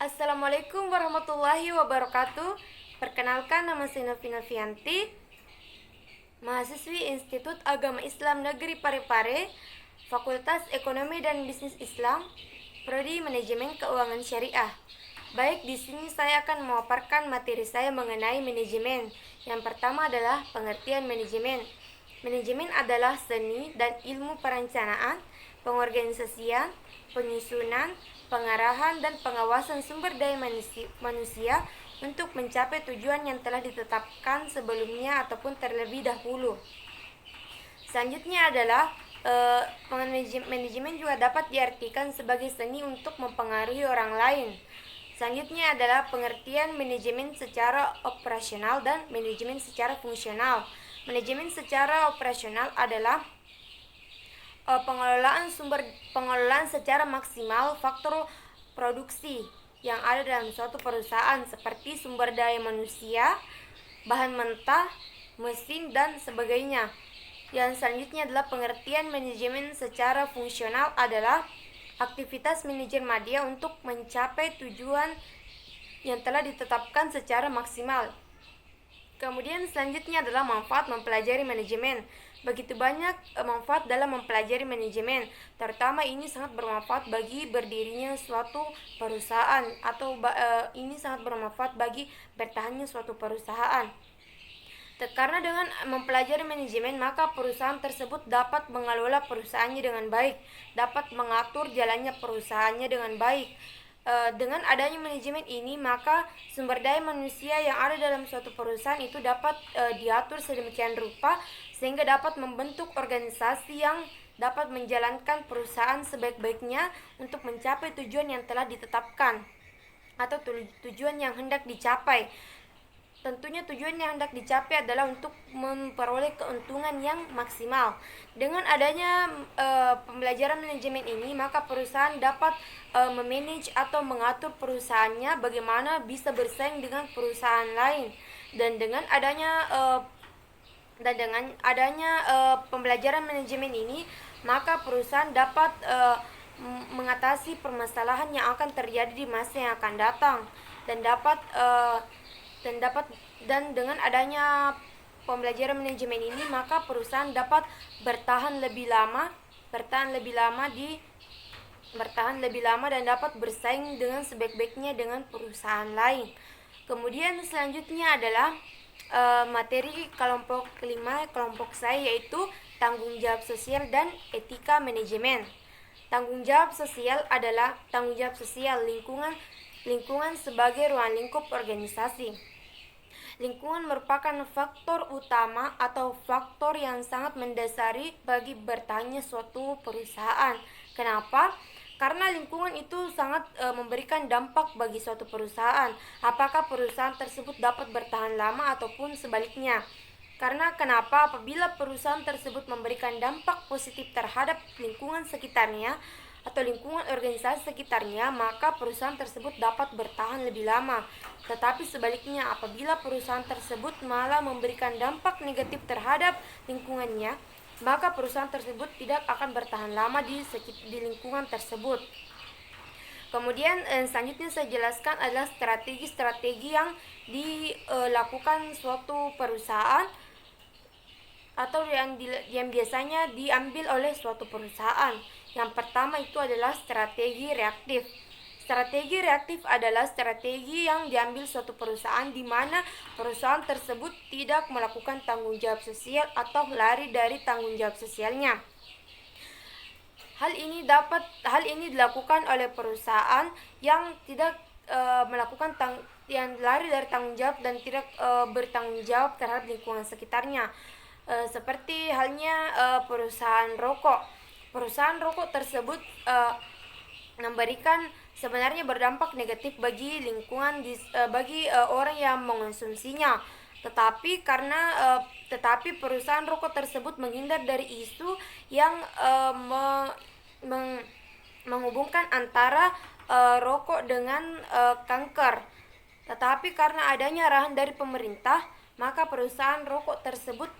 Assalamualaikum warahmatullahi wabarakatuh. Perkenalkan, nama saya Novina Fianti, mahasiswi Institut Agama Islam Negeri Parepare, Fakultas Ekonomi dan Bisnis Islam, Prodi Manajemen Keuangan Syariah. Baik, di sini saya akan memaparkan materi saya mengenai manajemen. Yang pertama adalah pengertian manajemen. Manajemen adalah seni dan ilmu perencanaan, pengorganisasian, penyusunan, pengarahan, dan pengawasan sumber daya manusia untuk mencapai tujuan yang telah ditetapkan sebelumnya ataupun terlebih dahulu. Selanjutnya adalah manajemen juga dapat diartikan sebagai seni untuk mempengaruhi orang lain. Selanjutnya adalah pengertian manajemen secara operasional dan manajemen secara fungsional. Manajemen secara operasional adalah pengelolaan secara maksimal faktor produksi yang ada dalam suatu perusahaan seperti sumber daya manusia, bahan mentah, mesin, dan sebagainya. Yang selanjutnya adalah pengertian manajemen secara fungsional adalah aktivitas manajer media untuk mencapai tujuan yang telah ditetapkan secara maksimal. Kemudian selanjutnya adalah manfaat mempelajari manajemen. Begitu banyak manfaat dalam mempelajari manajemen, terutama ini sangat bermanfaat bagi berdirinya suatu perusahaan atau ini sangat bermanfaat bagi bertahannya suatu perusahaan. Karena dengan mempelajari manajemen, maka perusahaan tersebut dapat mengelola perusahaannya dengan baik, dapat mengatur jalannya perusahaannya dengan baik. Dengan adanya manajemen ini, maka sumber daya manusia yang ada dalam suatu perusahaan itu dapat diatur sedemikian rupa sehingga dapat membentuk organisasi yang dapat menjalankan perusahaan sebaik-baiknya untuk mencapai tujuan yang telah ditetapkan atau tujuan yang hendak dicapai. Tentunya tujuan yang hendak dicapai adalah untuk memperoleh keuntungan yang maksimal. Dengan adanya pembelajaran manajemen ini, maka perusahaan dapat memanage atau mengatur perusahaannya bagaimana bisa bersaing dengan perusahaan lain. Dan dengan adanya pembelajaran manajemen ini, maka perusahaan dapat mengatasi permasalahan yang akan terjadi di masa yang akan datang dan dengan adanya pembelajaran manajemen ini, maka perusahaan dapat bertahan lebih lama dan dapat bersaing dengan sebaik-baiknya dengan perusahaan lain. Kemudian selanjutnya adalah materi kelompok kelima, kelompok saya, yaitu tanggung jawab sosial dan etika manajemen. Tanggung jawab sosial adalah tanggung jawab sosial lingkungan sebagai ruang lingkup organisasi. Lingkungan merupakan faktor utama atau faktor yang sangat mendasari bagi bertahannya suatu perusahaan. Kenapa? Karena lingkungan itu sangat memberikan dampak bagi suatu perusahaan. Apakah perusahaan tersebut dapat bertahan lama ataupun sebaliknya. Karena kenapa? Apabila perusahaan tersebut memberikan dampak positif terhadap lingkungan sekitarnya atau lingkungan organisasi sekitarnya, maka perusahaan tersebut dapat bertahan lebih lama. Tetapi sebaliknya, apabila perusahaan tersebut malah memberikan dampak negatif terhadap lingkungannya, maka perusahaan tersebut tidak akan bertahan lama di lingkungan tersebut. Kemudian selanjutnya saya jelaskan adalah strategi-strategi yang dilakukan suatu perusahaan atau yang biasanya diambil oleh suatu perusahaan. Yang pertama itu adalah strategi reaktif. Strategi reaktif adalah strategi yang diambil suatu perusahaan di mana perusahaan tersebut tidak melakukan tanggung jawab sosial atau lari dari tanggung jawab sosialnya. Hal ini dilakukan oleh perusahaan yang tidak yang lari dari tanggung jawab dan tidak bertanggung jawab terhadap lingkungan sekitarnya. Seperti halnya perusahaan rokok. Perusahaan rokok tersebut sebenarnya berdampak negatif bagi lingkungan bagi orang yang mengonsumsinya. Tetapi perusahaan rokok tersebut menghindar dari isu yang menghubungkan antara rokok dengan kanker. Tetapi karena adanya arahan dari pemerintah, maka perusahaan rokok tersebut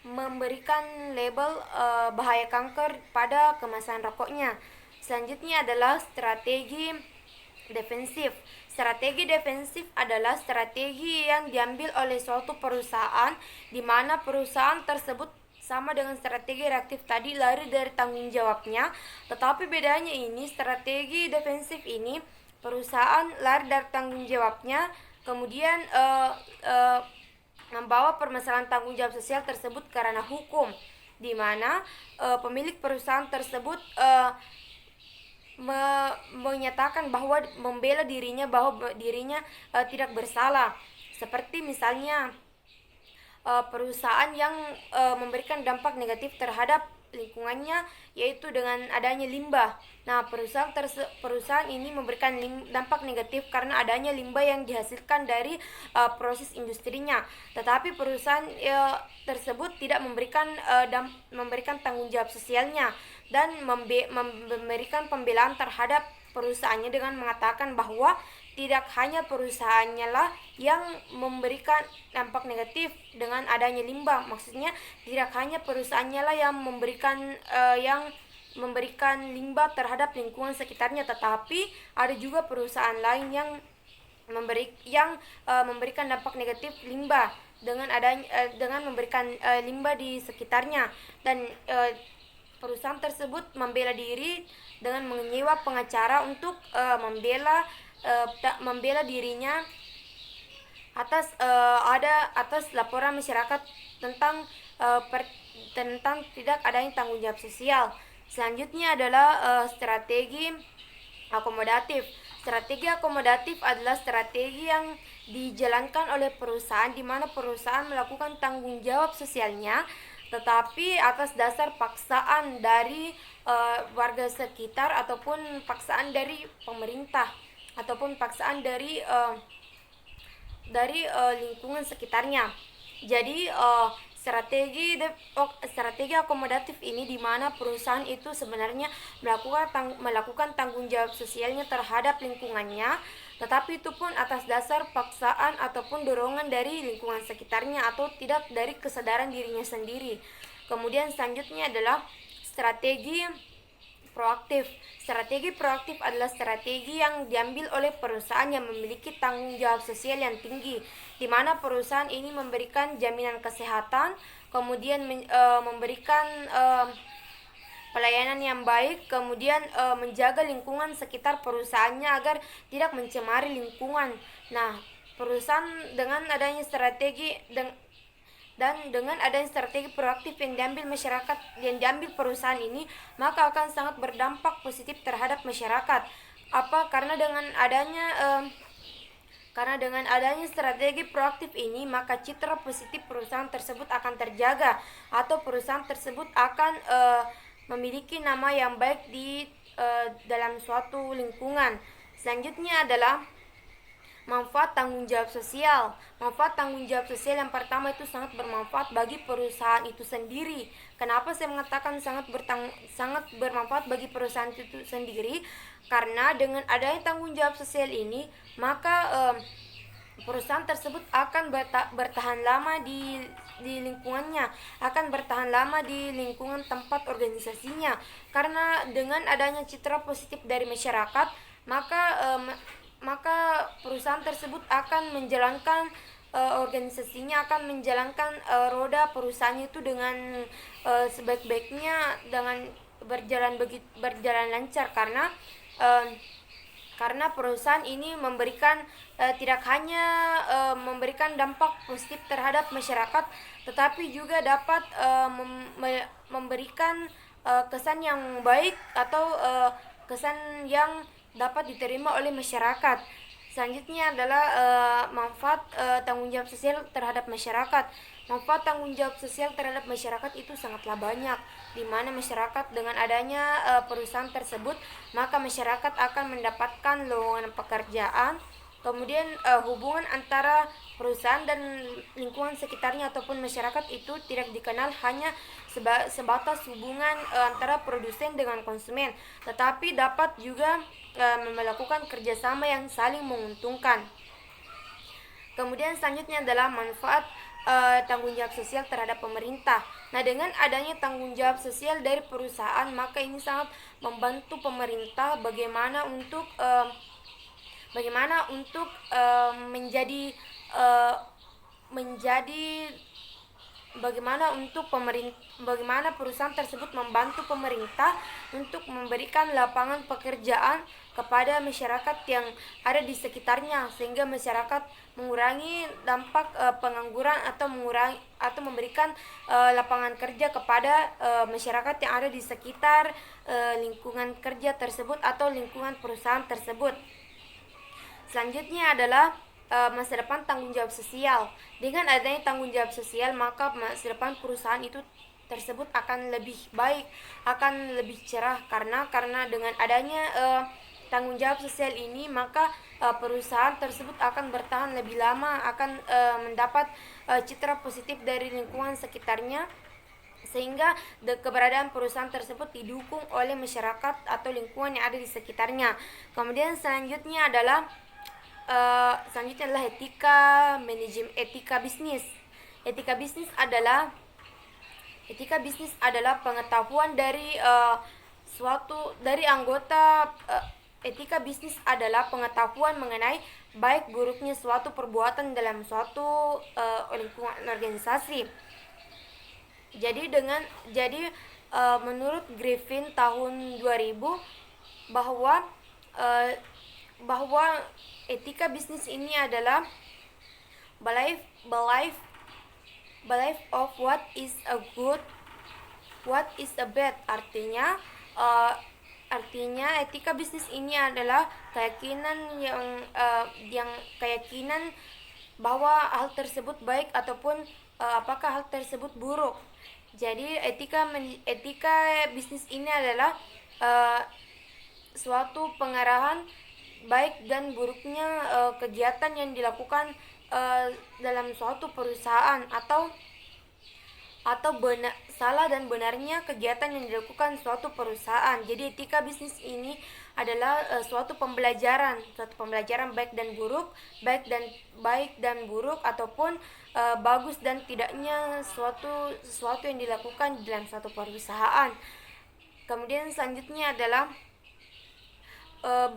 memberikan label bahaya kanker pada kemasan rokoknya. Selanjutnya adalah strategi defensif. Strategi defensif adalah strategi yang diambil oleh suatu perusahaan di mana perusahaan tersebut sama dengan strategi reaktif tadi, lari dari tanggung jawabnya. Tetapi bedanya ini, strategi defensif ini perusahaan lari dari tanggung jawabnya, kemudian membawa permasalahan tanggung jawab sosial tersebut karena hukum, di mana pemilik perusahaan tersebut menyatakan bahwa membela dirinya bahwa dirinya tidak bersalah. Seperti misalnya perusahaan yang memberikan dampak negatif terhadap lingkungannya, yaitu dengan adanya limbah. Nah, perusahaan ini memberikan dampak negatif karena adanya limbah yang dihasilkan dari proses industrinya. Tetapi perusahaan tersebut tidak memberikan tanggung jawab sosialnya dan memberikan pembelaan terhadap perusahaannya dengan mengatakan bahwa tidak hanya perusahaannya lah yang memberikan dampak negatif dengan adanya limbah. Maksudnya tidak hanya perusahaannya lah yang memberikan limbah terhadap lingkungan sekitarnya, tetapi ada juga perusahaan lain yang memberikan dampak negatif limbah dengan memberikan limbah di sekitarnya. Dan perusahaan tersebut membela diri dengan menyewa pengacara untuk membela dirinya atas laporan masyarakat tentang tidak adanya tanggung jawab sosial. Selanjutnya adalah strategi akomodatif. Strategi akomodatif adalah strategi yang dijalankan oleh perusahaan di mana perusahaan melakukan tanggung jawab sosialnya tetapi atas dasar paksaan dari warga sekitar ataupun paksaan dari pemerintah ataupun paksaan dari lingkungan sekitarnya. Jadi strategi akomodatif ini di mana perusahaan itu sebenarnya melakukan tanggung jawab sosialnya terhadap lingkungannya, tetapi itu pun atas dasar paksaan ataupun dorongan dari lingkungan sekitarnya atau tidak dari kesadaran dirinya sendiri. Kemudian selanjutnya adalah strategi proaktif. Strategi proaktif adalah strategi yang diambil oleh perusahaan yang memiliki tanggung jawab sosial yang tinggi, di mana perusahaan ini memberikan jaminan kesehatan, kemudian memberikan pelayanan yang baik, kemudian menjaga lingkungan sekitar perusahaannya agar tidak mencemari lingkungan. Nah, perusahaan dengan adanya strategi dengan adanya strategi proaktif yang diambil perusahaan ini, maka akan sangat berdampak positif terhadap masyarakat. Karena dengan adanya strategi proaktif ini, maka citra positif perusahaan tersebut akan terjaga atau perusahaan tersebut akan memiliki nama yang baik di dalam suatu lingkungan. Selanjutnya adalah manfaat tanggung jawab sosial. Manfaat tanggung jawab sosial yang pertama itu sangat bermanfaat bagi perusahaan itu sendiri. Kenapa saya mengatakan sangat bermanfaat bagi perusahaan itu sendiri? Karena dengan adanya tanggung jawab sosial ini, maka perusahaan tersebut akan bertahan lama di lingkungannya, akan bertahan lama di lingkungan tempat organisasinya. Karena dengan adanya citra positif dari masyarakat, maka perusahaan tersebut akan menjalankan organisasinya, akan menjalankan roda perusahaannya itu dengan sebaik-baiknya, dengan berjalan lancar, karena perusahaan ini tidak hanya memberikan dampak positif terhadap masyarakat, tetapi juga dapat memberikan kesan yang baik atau kesan yang dapat diterima oleh masyarakat. Selanjutnya adalah manfaat tanggung jawab sosial terhadap masyarakat. Manfaat tanggung jawab sosial terhadap masyarakat itu sangatlah banyak, di mana masyarakat dengan adanya perusahaan tersebut, maka masyarakat akan mendapatkan lowongan pekerjaan. Kemudian hubungan antara perusahaan dan lingkungan sekitarnya ataupun masyarakat itu tidak dikenal hanya sebatas hubungan antara produsen dengan konsumen, tetapi dapat juga melakukan kerjasama yang saling menguntungkan. Kemudian selanjutnya adalah manfaat tanggung jawab sosial terhadap pemerintah. Nah, dengan adanya tanggung jawab sosial dari perusahaan, maka ini sangat membantu pemerintah bagaimana untuk bagaimana untuk menjadi uh, menjadi bagaimana perusahaan tersebut membantu pemerintah untuk memberikan lapangan pekerjaan kepada masyarakat yang ada di sekitarnya, sehingga masyarakat mengurangi dampak pengangguran atau memberikan lapangan kerja kepada masyarakat yang ada di sekitar lingkungan kerja tersebut atau lingkungan perusahaan tersebut. Selanjutnya adalah masa depan tanggung jawab sosial. Dengan adanya tanggung jawab sosial, maka masa depan perusahaan itu tersebut akan lebih baik, akan lebih cerah, karena dengan adanya tanggung jawab sosial ini, maka perusahaan tersebut akan bertahan lebih lama, akan mendapat citra positif dari lingkungan sekitarnya, sehingga keberadaan perusahaan tersebut didukung oleh masyarakat atau lingkungan yang ada di sekitarnya. Kemudian selanjutnya adalah etika bisnis. Etika bisnis adalah pengetahuan dari anggota. Etika bisnis adalah pengetahuan mengenai baik buruknya suatu perbuatan dalam suatu lingkungan organisasi. Jadi menurut Griffin tahun 2000 bahwa etika bisnis ini adalah belief of what is a good, what is a bad. Artinya etika bisnis ini adalah keyakinan keyakinan bahwa hal tersebut baik ataupun apakah hal tersebut buruk. Jadi etika bisnis ini adalah suatu pengarahan baik dan buruknya kegiatan yang dilakukan dalam suatu perusahaan atau salah dan benarnya kegiatan yang dilakukan suatu perusahaan. Jadi etika bisnis ini adalah suatu pembelajaran baik dan buruk ataupun bagus dan tidaknya sesuatu yang dilakukan dalam suatu perusahaan. Kemudian selanjutnya adalah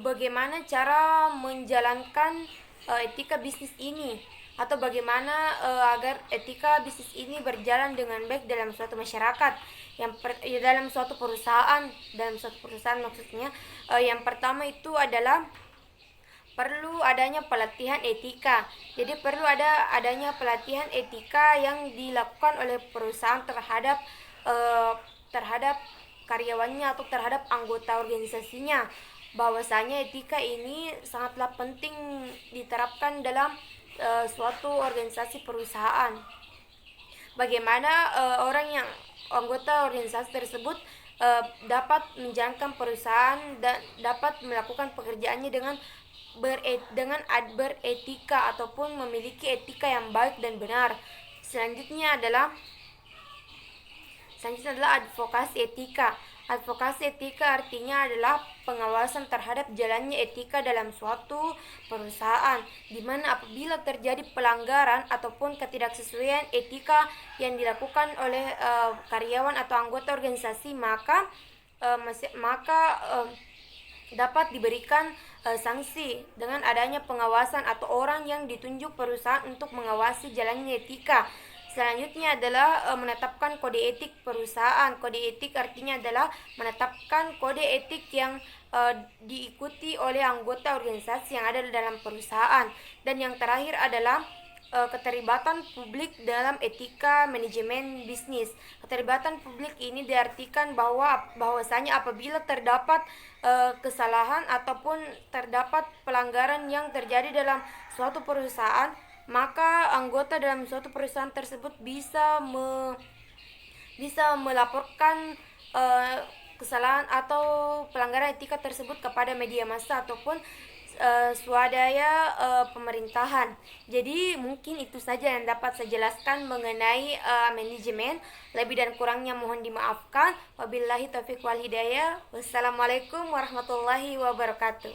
bagaimana cara menjalankan etika bisnis ini, atau bagaimana agar etika bisnis ini berjalan dengan baik dalam suatu masyarakat, dalam suatu perusahaan maksudnya. Yang pertama itu adalah perlu adanya pelatihan etika. Jadi perlu adanya pelatihan etika yang dilakukan oleh perusahaan terhadap karyawannya atau terhadap anggota organisasinya. Bahwasanya etika ini sangatlah penting diterapkan dalam suatu organisasi perusahaan. Bagaimana anggota organisasi tersebut dapat menjalankan perusahaan dan dapat melakukan pekerjaannya dengan beretika ataupun memiliki etika yang baik dan benar. Selanjutnya adalah advokasi etika. Advokasi etika artinya adalah pengawasan terhadap jalannya etika dalam suatu perusahaan, di mana apabila terjadi pelanggaran ataupun ketidaksesuaian etika yang dilakukan oleh karyawan atau anggota organisasi, maka dapat diberikan sanksi dengan adanya pengawasan atau orang yang ditunjuk perusahaan untuk mengawasi jalannya etika. Selanjutnya adalah menetapkan kode etik perusahaan. Kode etik artinya adalah menetapkan kode etik yang diikuti oleh anggota organisasi yang ada dalam perusahaan. Dan yang terakhir adalah keterlibatan publik dalam etika manajemen bisnis. Keterlibatan publik ini diartikan bahwasanya apabila terdapat kesalahan ataupun terdapat pelanggaran yang terjadi dalam suatu perusahaan, maka anggota dalam suatu perusahaan tersebut bisa melaporkan kesalahan atau pelanggaran etika tersebut kepada media massa ataupun swadaya pemerintahan. Jadi mungkin itu saja yang dapat saya jelaskan mengenai manajemen. Lebih dan kurangnya mohon dimaafkan. Wabillahi taufiq wal hidayah. Wassalamualaikum warahmatullahi wabarakatuh.